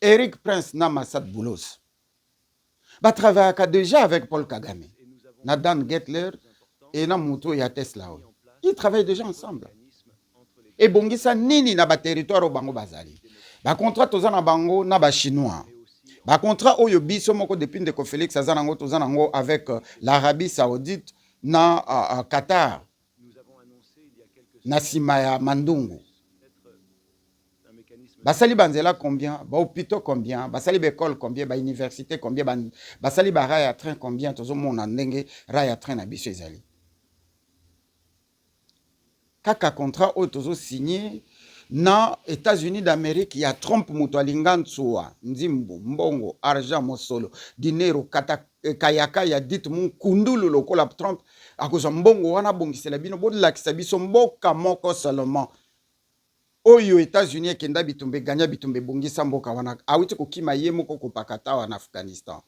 Eric Prince Namassad Boulos va travailler déjà avec Paul Kagame. Nathan Gettler et Namuto ya Tesla. Ils travaillent déjà ensemble. Et bongisa nini na ba territoire au bango bazali. Ba contrat tozana bango na ba chinois. Ba contrat oyo biso moko depuis Ndeko Félix azanango tozanango avec l'Arabie Saoudite na Qatar. Na Simaya Mandungu. Basali banzela combien? Ba hôpitaux combien? Basali l'école combien? Ba université combien? Basali ba rail à train combien? Tozo mona ndenge rail à train na biso ezali. Kaka contrat oyo tozo signé na États-Unis d'Amérique, il y a Trump mutualingan tsuwa, nzimbo, mbongo, argent, mosolo, dinero, kayaka, ya dit mon kundulu lokola Trump, akoza mbongo wana bongisela bino, bodilakisa biso mboka moko seulement. Oyo États-Unis kenda bitumbe ganya bitumbe bongisa mboka wana, awiti kokima ye moko kopakata en Afghanistan.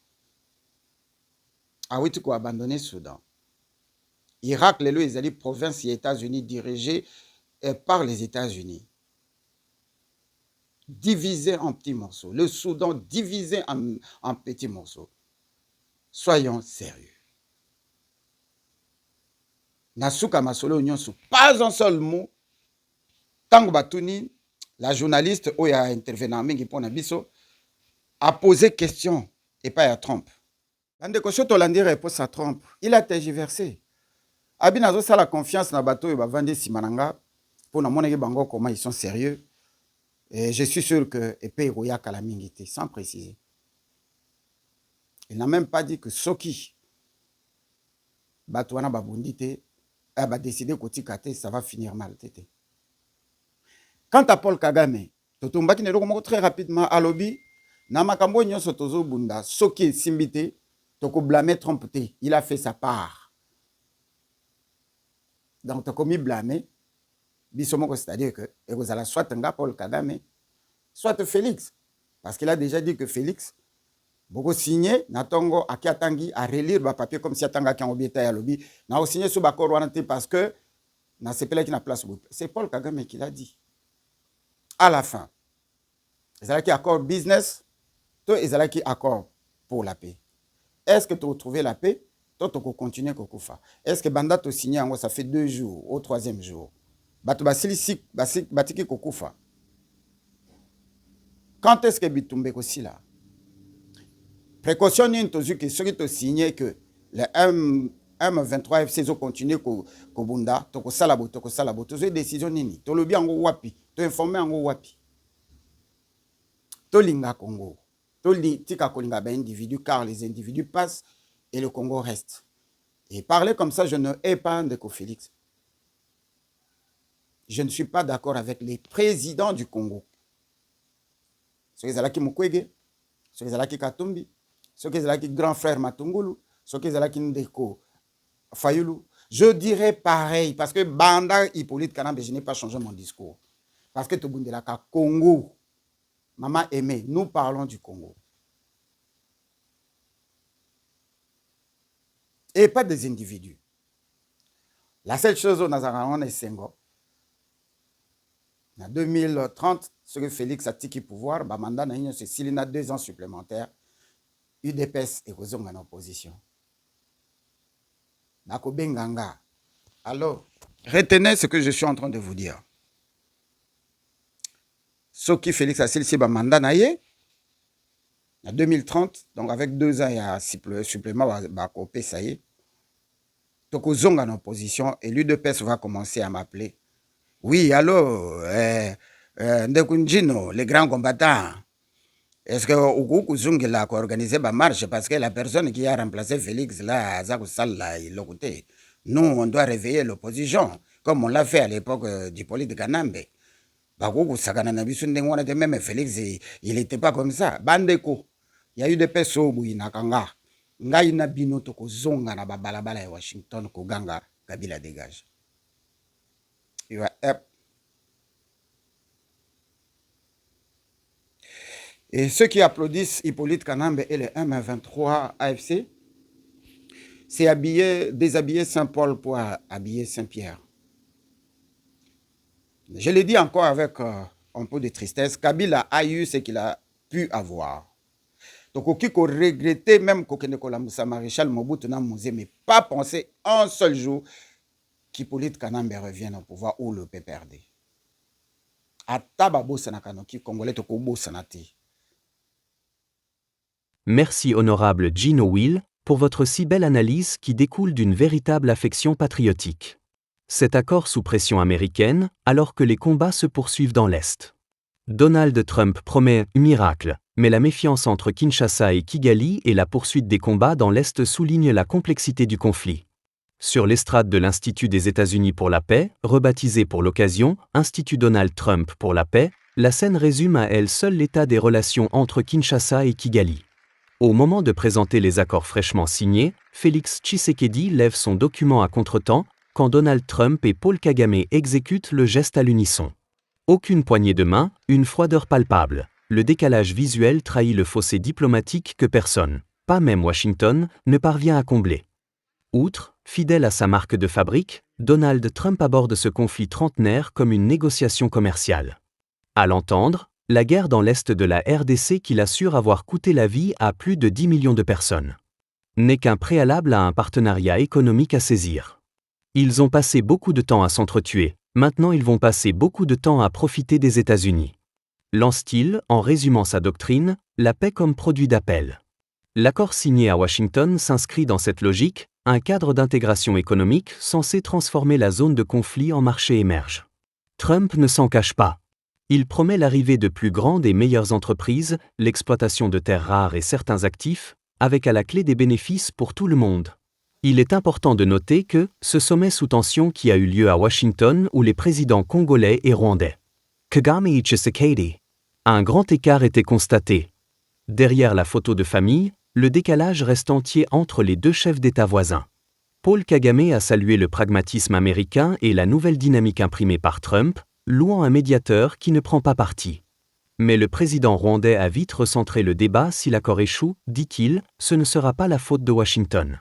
Awiti ko abandonner Soudan. Irak, lelo ezali province des États-Unis dirigée par les États-Unis. Divisé en petits morceaux. Le Soudan divisé en petits morceaux. Soyons sérieux. Nasuka Masolo Nyonso, pas un seul mot. Tango Batouni, la journaliste où il a intervenu en Mingi Ponabiso, a posé question et pas à Trump. Ndeko Hollande répond à Trump. Il a tergiversé. Abinazo ça la confiance na bateau et va vendre Simananga pour na monnaie bango comment ils sont sérieux. Et je suis sûr que Epé Roya Kalamingité, sans préciser. Il n'a même pas dit que Soki Batouana Babundite a décidé que ça va finir mal. Quant à Paul Kagame, Totumba qui ne très rapidement à lobby, Namakambo Nyoso Tozo Bunda, Soki Simbite, Toko blâmer Trump, il a fait sa part. Donc, Toko mi blâmer. C'est-à-dire que vous allez soit un Paul Kagame, soit Félix. Parce qu'il a déjà dit que Félix, beaucoup signé, Natongo Akiatangi à relire le papier comme si Atanga qui a obéi à lobby. N'a aussi signé sur Bakor parce que n'a c'est pas qui n'a place. C'est Paul Kagame qui l'a dit. À la fin, ils allaient qui accord business, toi ils allaient qui accord pour la paix. Est-ce que tu as trouvé la paix? Toto continue kokufa. Est-ce que banda to signé yango ça fait 2 jours au 3e jour? Bato basilisi batiki kokufa. Quand est-ce que bitumbe kosi là? Précaution ni tozu que ceux qui to signé que le M23 FC zo continue ko bunda to ko salabo to zo décision nini to lobi yango wapi to informer yango wapi to linga Congo to tika kolinga ba individu car les individus passent et le Congo reste. Et parler comme ça, je ne hais pas Ndeko Félix. Je ne suis pas d'accord avec les présidents du Congo. Ceux qui sont Mukwege, ceux qui sont Katumbi, ceux qui sont grand frère Matungulu, ceux qui sont Ndeko Fayulu. Je dirais pareil, parce que Banda Hippolyte Kanambe, je n'ai pas changé mon discours. Parce que Tobundelaka Congo, maman aimée, nous parlons du Congo. Et pas des individus. La seule chose au Nazaran est Sengo. En 2030, ce que Félix a tiki pouvoir, Bamanda n'a c'est s'il a 2 ans supplémentaires, UDPS et Kozong en opposition. Nako Benganga. Alors, retenez ce que je suis en train de vous dire. Ce qui Félix a s'il Bamanda n'a en 2030, donc avec 2 ans, il y a un supplément, ça y est. Donc, aux en opposition, et l'UDPS va commencer à m'appeler. Oui, allô, Ndekunjino, les grands combattants. Est-ce que Ougou Zung a organisé ma marche parce que la personne qui a remplacé Félix, là, à Zakoussal, là, il l'a coûté. Nous, on doit réveiller l'opposition, comme on l'a fait à l'époque d'Hippolyte Kanambe. Même Félix, il n'était pas comme ça. Bandeko. Il y a eu des personnes qui ont été na bino toko zonga na babalabala ya Washington ko ganga Kabila dégage. Et ceux qui applaudissent Hippolyte Kanambe et le M23 AFC, c'est déshabiller Saint-Paul pour habiller Saint-Pierre. Je l'ai dit encore avec un peu de tristesse, Kabila a eu ce qu'il a pu avoir. Donc, il faut regretter même que Maréchal Mobutu n'a mais pas penser un seul jour qu'Hippolyte Kanambe revienne au pouvoir ou le PPRD. Merci honorable Gino Will pour votre si belle analyse qui découle d'une véritable affection patriotique. Cet accord sous pression américaine, alors que les combats se poursuivent dans l'Est. Donald Trump promet un miracle, mais la méfiance entre Kinshasa et Kigali et la poursuite des combats dans l'Est soulignent la complexité du conflit. Sur l'estrade de l'Institut des États-Unis pour la paix, rebaptisé pour l'occasion Institut Donald Trump pour la paix, la scène résume à elle seule l'état des relations entre Kinshasa et Kigali. Au moment de présenter les accords fraîchement signés, Félix Tshisekedi lève son document à contretemps quand Donald Trump et Paul Kagame exécutent le geste à l'unisson. Aucune poignée de main, une froideur palpable. Le décalage visuel trahit le fossé diplomatique que personne, pas même Washington, ne parvient à combler. Outre, fidèle à sa marque de fabrique, Donald Trump aborde ce conflit trentenaire comme une négociation commerciale. À l'entendre, la guerre dans l'Est de la RDC qu'il assure avoir coûté la vie à plus de 10 millions de personnes n'est qu'un préalable à un partenariat économique à saisir. Ils ont passé beaucoup de temps à s'entretuer, maintenant ils vont passer beaucoup de temps à profiter des États-Unis. Lance-t-il, en résumant sa doctrine, la paix comme produit d'appel. L'accord signé à Washington s'inscrit dans cette logique, un cadre d'intégration économique censé transformer la zone de conflit en marché émerge. Trump ne s'en cache pas. Il promet l'arrivée de plus grandes et meilleures entreprises, l'exploitation de terres rares et certains actifs, avec à la clé des bénéfices pour tout le monde. Il est important de noter que ce sommet sous tension qui a eu lieu à Washington où les présidents congolais et rwandais, Kagame et Tshisekedi, un grand écart était constaté. Derrière la photo de famille, le décalage reste entier entre les deux chefs d'État voisins. Paul Kagame a salué le pragmatisme américain et la nouvelle dynamique imprimée par Trump, louant un médiateur qui ne prend pas parti. Mais le président rwandais a vite recentré le débat. Si l'accord échoue, dit-il, ce ne sera pas la faute de Washington.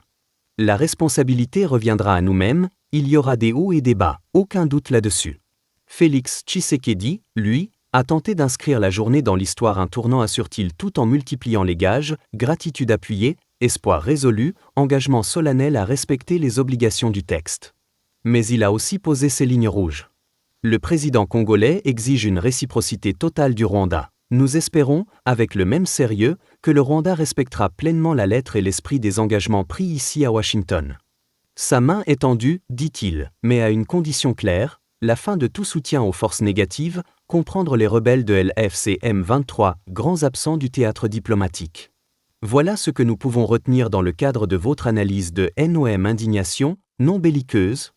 La responsabilité reviendra à nous-mêmes, il y aura des hauts et des bas, aucun doute là-dessus. Félix Tshisekedi, lui, a tenté d'inscrire la journée dans l'histoire, un tournant assure-t-il tout en multipliant les gages, gratitude appuyée, espoir résolu, engagement solennel à respecter les obligations du texte. Mais il a aussi posé ses lignes rouges. Le président congolais exige une réciprocité totale du Rwanda. Nous espérons, avec le même sérieux, que le Rwanda respectera pleinement la lettre et l'esprit des engagements pris ici à Washington. Sa main est tendue, dit-il, mais à une condition claire, la fin de tout soutien aux forces négatives, comprendre les rebelles de l'AFC M23, grands absents du théâtre diplomatique. Voilà ce que nous pouvons retenir dans le cadre de votre analyse de NOM Indignation, non belliqueuse.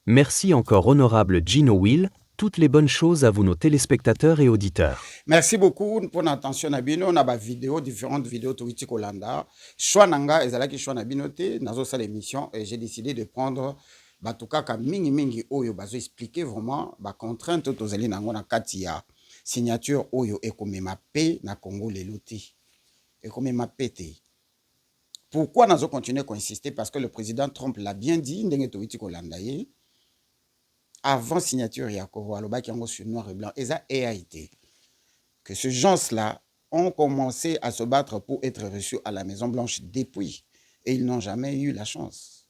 Merci encore honorable Gino Will, toutes les bonnes choses à vous nos téléspectateurs et auditeurs. Merci beaucoup pour l'attention nabino. On a des vidéos, différentes vidéos Touiti Kolanda. Choix nanga ezalaki choix nabino te nazo sa l'émission et j'ai décidé de prendre batuka ka mingi oyo bazo expliquer vraiment ba contrainte tozali nango na kati ya signature oyo ekomema pe na Congo leloti. Ekomema pété. Pourquoi nazo continuer à insister? Parce que le président Trump l'a bien dit ndenge Touiti Kolanda ye. Avant signature Yakovo, alobaki yango sur noir et blanc, et ça a été que ces gens-là ont commencé à se battre pour être reçus à la Maison Blanche depuis, et ils n'ont jamais eu la chance.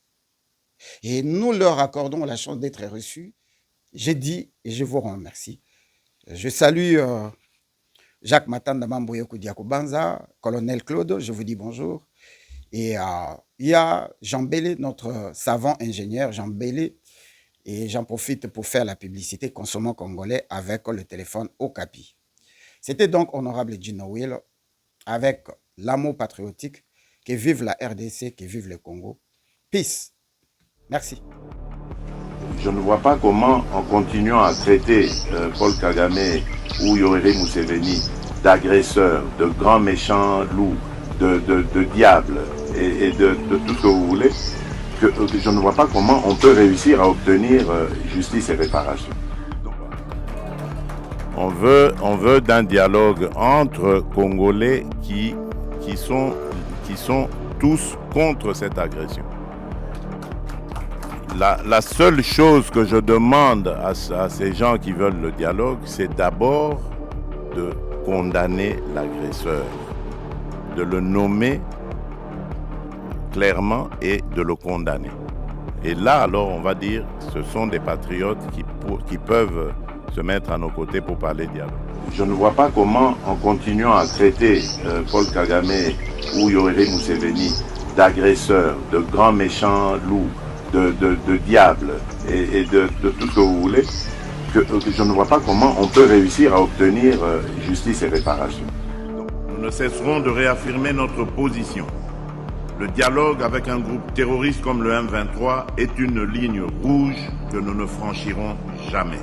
Et nous leur accordons la chance d'être reçus. J'ai dit, et je vous remercie. Je salue Jacques Matanda Mamboyoko Diakobanza, colonel Claude, je vous dis bonjour. Et il y a Jean Bélé, notre savant ingénieur, Jean Bélé. Et j'en profite pour faire la publicité Consommons Congolais avec le téléphone Okapi. C'était donc honorable Gino Will avec l'amour patriotique, que vive la RDC, que vive le Congo. Peace. Merci. Je ne vois pas comment, en continuant à traiter Paul Kagame ou Yoweri Museveni d'agresseurs, de grands méchants loups, de diables et de tout ce que vous voulez, que je ne vois pas comment on peut réussir à obtenir justice et réparation. On veut d'un dialogue entre Congolais qui sont tous contre cette agression. La seule chose que je demande à ces gens qui veulent le dialogue, c'est d'abord de condamner l'agresseur, de le nommer clairement et de le condamner. Et là, alors, on va dire, ce sont des patriotes qui peuvent se mettre à nos côtés pour parler dialogue. Je ne vois pas comment, en continuant à traiter Paul Kagame ou Yoweri Museveni d'agresseurs, de grands méchants loups, de diables et de tout ce que vous voulez, que je ne vois pas comment on peut réussir à obtenir justice et réparation. Nous ne cesserons de réaffirmer notre position. Le dialogue avec un groupe terroriste comme le M23 est une ligne rouge que nous ne franchirons jamais.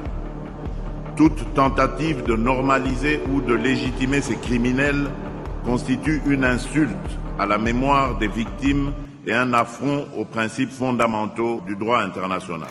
Toute tentative de normaliser ou de légitimer ces criminels constitue une insulte à la mémoire des victimes et un affront aux principes fondamentaux du droit international.